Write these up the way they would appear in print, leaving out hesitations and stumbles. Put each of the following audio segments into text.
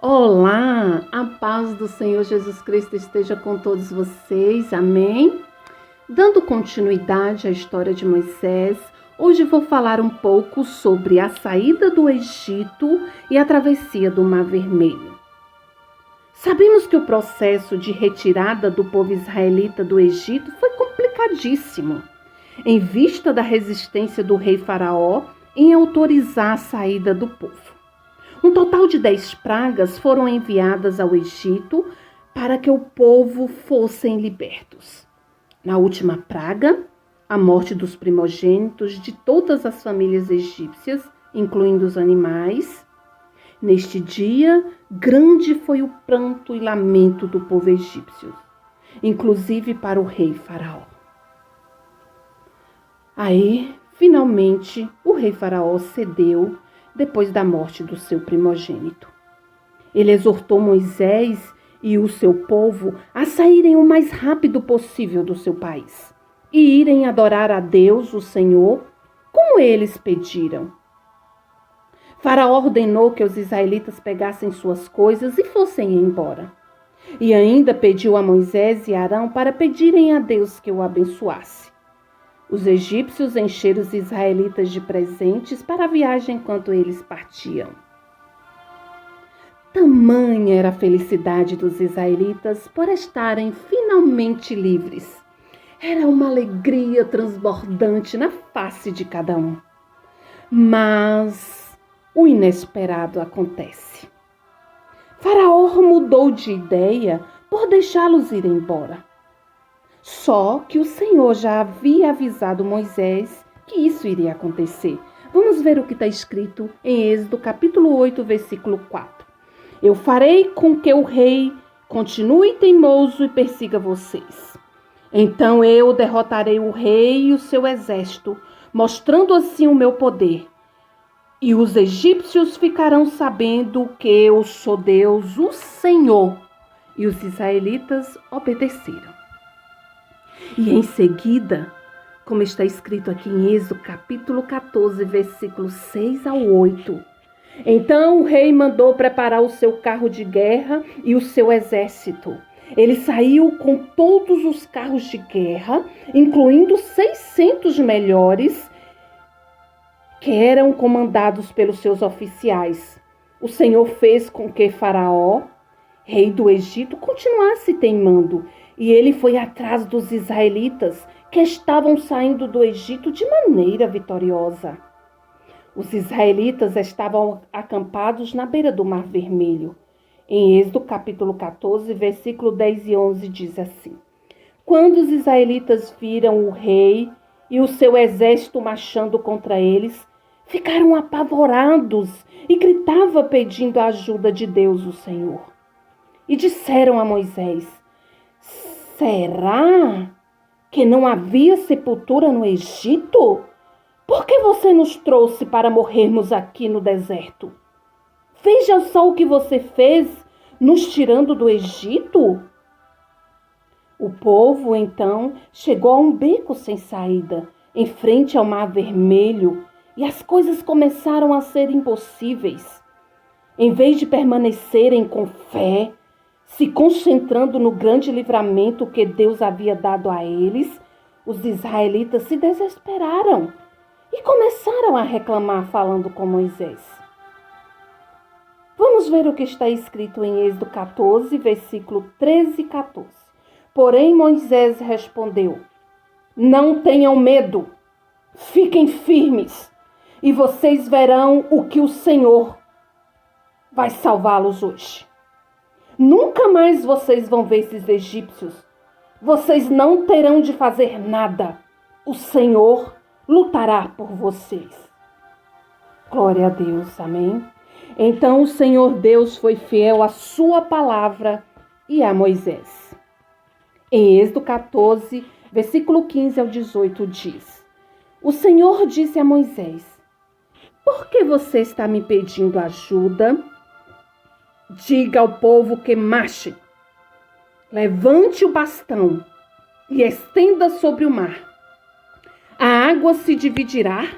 Olá, a paz do Senhor Jesus Cristo esteja com todos vocês, amém? Dando continuidade à história de Moisés, hoje vou falar um pouco sobre a saída do Egito e a travessia do Mar Vermelho. Sabemos que o processo de retirada do povo israelita do Egito foi complicadíssimo, em vista da resistência do rei Faraó em autorizar a saída do povo. Um total de 10 pragas foram enviadas ao Egito para que o povo fossem libertos. Na última praga, a morte dos primogênitos de todas as famílias egípcias, incluindo os animais. Neste dia, grande foi o pranto e lamento do povo egípcio, inclusive para o rei Faraó. Aí, finalmente, o rei Faraó cedeu depois da morte do seu primogênito. Ele exortou Moisés e o seu povo a saírem o mais rápido possível do seu país e irem adorar a Deus, o Senhor, como eles pediram. Faraó ordenou que os israelitas pegassem suas coisas e fossem embora. E ainda pediu a Moisés e Arão para pedirem a Deus que o abençoasse. Os egípcios encheram os israelitas de presentes para a viagem enquanto eles partiam. Tamanha era a felicidade dos israelitas por estarem finalmente livres. Era uma alegria transbordante na face de cada um. Mas o inesperado acontece. Faraó mudou de ideia por deixá-los ir embora. Só que o Senhor já havia avisado Moisés que isso iria acontecer. Vamos ver o que está escrito em Êxodo capítulo 8, versículo 4. Eu farei com que o rei continue teimoso e persiga vocês. Então eu derrotarei o rei e o seu exército, mostrando assim o meu poder. E os egípcios ficarão sabendo que eu sou Deus, o Senhor. E os israelitas obedeceram. E em seguida, como está escrito aqui em Êxodo capítulo 14, versículos 6 ao 8. Então o rei mandou preparar o seu carro de guerra e o seu exército. Ele saiu com todos os carros de guerra, incluindo 600 melhores, que eram comandados pelos seus oficiais. O Senhor fez com que Faraó, rei do Egito, continuasse teimando, e ele foi atrás dos israelitas que estavam saindo do Egito de maneira vitoriosa. Os israelitas estavam acampados na beira do Mar Vermelho. Em Êxodo capítulo 14, versículo 10 e 11 diz assim: Quando os israelitas viram o rei e o seu exército marchando contra eles, ficaram apavorados e gritavam pedindo a ajuda de Deus, o Senhor. E disseram a Moisés: Será que não havia sepultura no Egito? Por que você nos trouxe para morrermos aqui no deserto? Veja só o que você fez nos tirando do Egito. O povo, então, chegou a um beco sem saída, em frente ao Mar Vermelho, e as coisas começaram a ser impossíveis. Em vez de permanecerem com fé, se concentrando no grande livramento que Deus havia dado a eles, os israelitas se desesperaram e começaram a reclamar falando com Moisés. Vamos ver o que está escrito em Êxodo 14, versículo 13 e 14. Porém Moisés respondeu: Não tenham medo, fiquem firmes, e vocês verão o que o Senhor vai salvá-los hoje. Nunca mais vocês vão ver esses egípcios. Vocês não terão de fazer nada. O Senhor lutará por vocês. Glória a Deus, amém? Então o Senhor Deus foi fiel à sua palavra e a Moisés. Em Êxodo 14, versículo 15 ao 18 diz: O Senhor disse a Moisés: Por que você está me pedindo ajuda? Diga ao povo que marche. Levante o bastão e estenda sobre o mar. A água se dividirá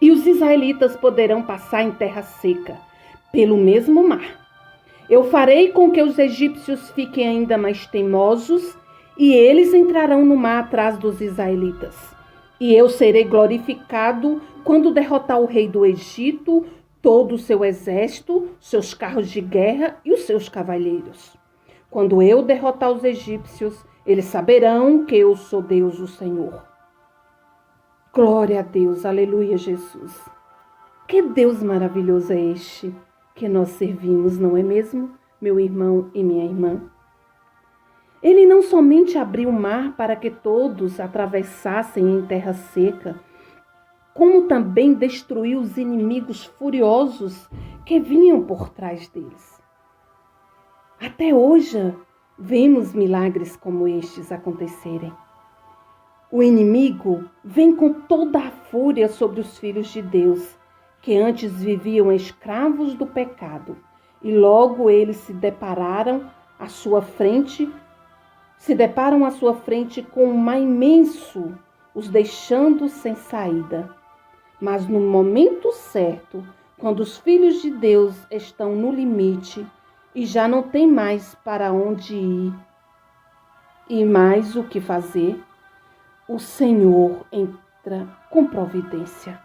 e os israelitas poderão passar em terra seca. pelo mesmo mar. Eu farei com que os egípcios fiquem ainda mais teimosos e eles entrarão no mar atrás dos israelitas. E eu serei glorificado quando derrotar o rei do Egito, todo o seu exército, seus carros de guerra e os seus cavalheiros. Quando eu derrotar os egípcios, eles saberão que eu sou Deus, o Senhor. Glória a Deus, aleluia, Jesus. Que Deus maravilhoso é este que nós servimos, não é mesmo, meu irmão e minha irmã? Ele não somente abriu o mar para que todos atravessassem em terra seca, como também destruiu os inimigos furiosos que vinham por trás deles. Até hoje, vemos milagres como estes acontecerem. O inimigo vem com toda a fúria sobre os filhos de Deus, que antes viviam escravos do pecado, e logo eles se deparam à sua frente com um mar imenso, os deixando sem saída. Mas no momento certo, quando os filhos de Deus estão no limite e já não tem mais para onde ir e mais o que fazer, o Senhor entra com providência,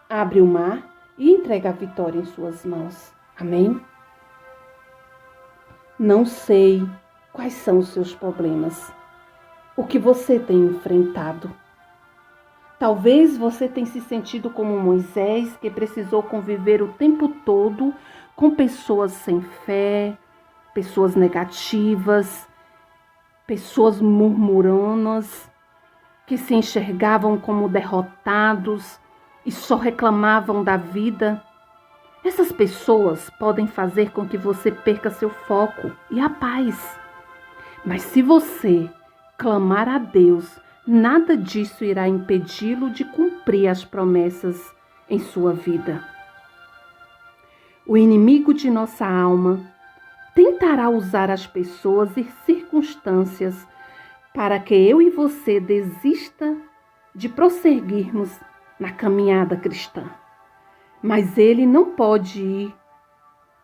abre o mar e entrega a vitória em suas mãos. Amém? Não sei quais são os seus problemas, o que você tem enfrentado. Talvez você tenha se sentido como Moisés, que precisou conviver o tempo todo com pessoas sem fé, pessoas negativas, pessoas murmuronas, que se enxergavam como derrotados e só reclamavam da vida. Essas pessoas podem fazer com que você perca seu foco e a paz. Mas se você clamar a Deus, nada disso irá impedi-lo de cumprir as promessas em sua vida. O inimigo de nossa alma tentará usar as pessoas e circunstâncias para que eu e você desista de prosseguirmos na caminhada cristã. Mas ele não pode ir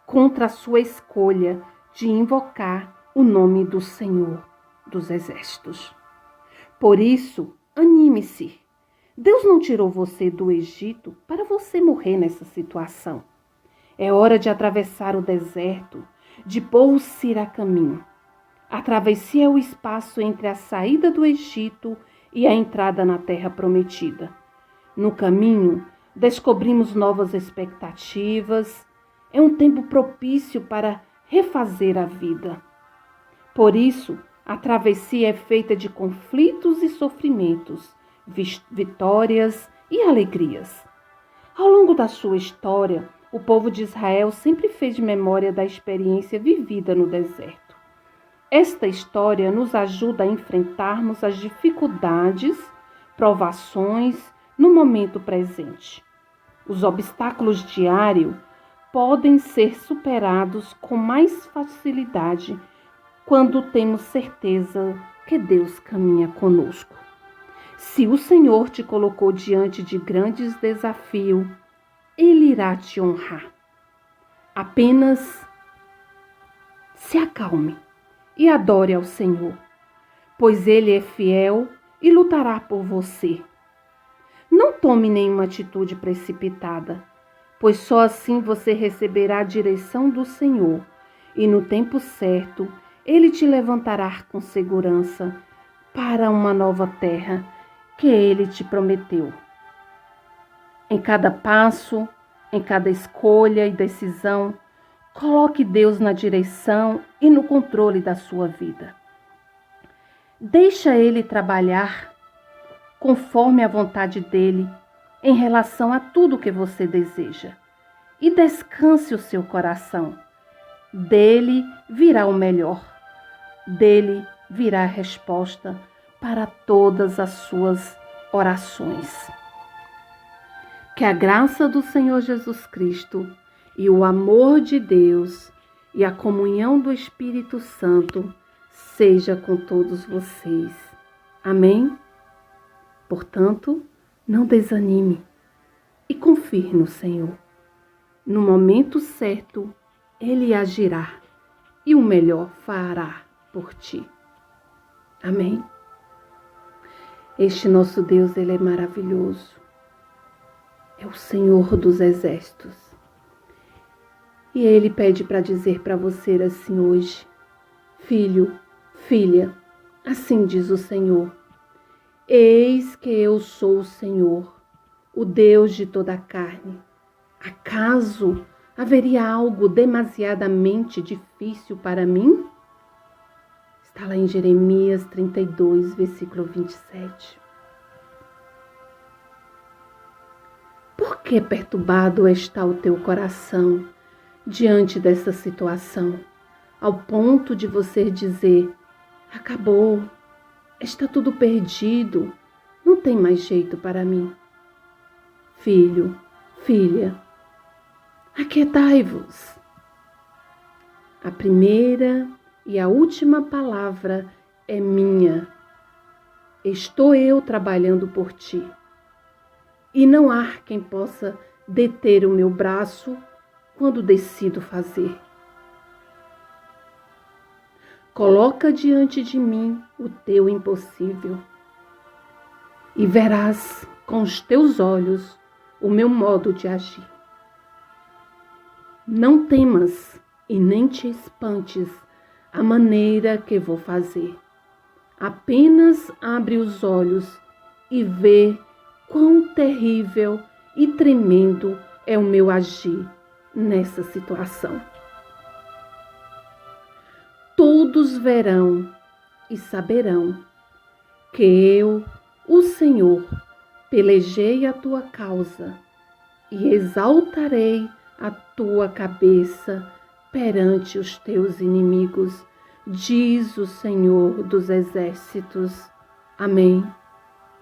contra a sua escolha de invocar o nome do Senhor dos Exércitos. Por isso, anime-se. Deus não tirou você do Egito para você morrer nessa situação. É hora de atravessar o deserto, de pôr-se a caminho. A travessia é o espaço entre a saída do Egito e a entrada na terra prometida. No caminho, descobrimos novas expectativas. É um tempo propício para refazer a vida. Por isso, a travessia é feita de conflitos e sofrimentos, vitórias e alegrias. Ao longo da sua história, o povo de Israel sempre fez memória da experiência vivida no deserto. Esta história nos ajuda a enfrentarmos as dificuldades, provações no momento presente. Os obstáculos diários podem ser superados com mais facilidade quando temos certeza que Deus caminha conosco. Se o Senhor te colocou diante de grandes desafios, Ele irá te honrar. Apenas se acalme e adore ao Senhor, pois Ele é fiel e lutará por você. Não tome nenhuma atitude precipitada, pois só assim você receberá a direção do Senhor e no tempo certo Ele te levantará com segurança para uma nova terra que Ele te prometeu. Em cada passo, em cada escolha e decisão, coloque Deus na direção e no controle da sua vida. Deixa Ele trabalhar conforme a vontade dEle em relação a tudo que você deseja. E descanse o seu coração. Dele virá o melhor. Dele virá a resposta para todas as suas orações. Que a graça do Senhor Jesus Cristo e o amor de Deus e a comunhão do Espírito Santo seja com todos vocês. Amém? Portanto, não desanime e confie no Senhor. No momento certo, Ele agirá e o melhor fará por ti. Amém? Este nosso Deus, Ele é maravilhoso. É o Senhor dos exércitos. E Ele pede para dizer para você assim hoje: filho, filha, assim diz o Senhor: eis que eu sou o Senhor, o Deus de toda a carne. Acaso haveria algo demasiadamente difícil para mim? Está lá em Jeremias 32, versículo 27. Por que perturbado está o teu coração diante dessa situação, ao ponto de você dizer: acabou, está tudo perdido, não tem mais jeito para mim? Filho, filha, aquietai-vos. A primeira e a última palavra é minha. Estou eu trabalhando por ti. E não há quem possa deter o meu braço quando decido fazer. Coloca diante de mim o teu impossível e verás com os teus olhos o meu modo de agir. Não temas e nem te espantes a maneira que vou fazer. Apenas abre os olhos e vê quão terrível e tremendo é o meu agir nessa situação. Todos verão e saberão que eu, o Senhor, pelejei a tua causa e exaltarei a tua cabeça perante os teus inimigos, diz o Senhor dos exércitos. Amém.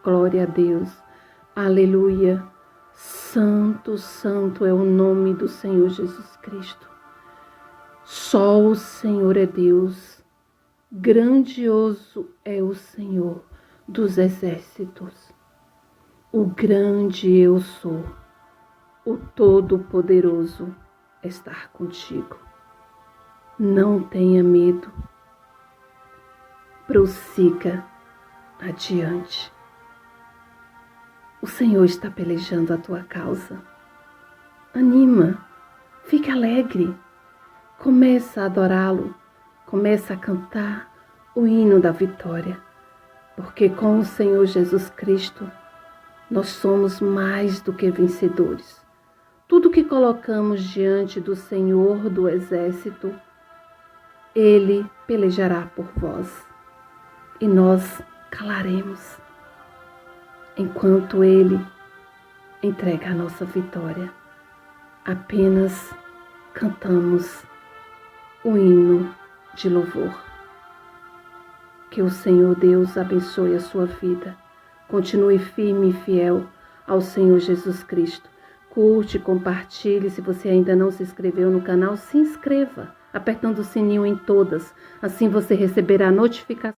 Glória a Deus. Aleluia. Santo, santo é o nome do Senhor Jesus Cristo. Só o Senhor é Deus. Grandioso é o Senhor dos exércitos. O grande eu sou. O Todo-Poderoso está contigo. Não tenha medo. Prossiga adiante. O Senhor está pelejando a tua causa. Anima, fique alegre. Começa a adorá-lo. Começa a cantar o hino da vitória. Porque com o Senhor Jesus Cristo, nós somos mais do que vencedores. Tudo que colocamos diante do Senhor do Exército, Ele pelejará por vós. E nós calaremos, enquanto Ele entrega a nossa vitória. Apenas cantamos o hino de louvor. Que o Senhor Deus abençoe a sua vida. Continue firme e fiel ao Senhor Jesus Cristo. Curte, compartilhe. Se você ainda não se inscreveu no canal, se inscreva, apertando o sininho em todas. Assim você receberá a notificação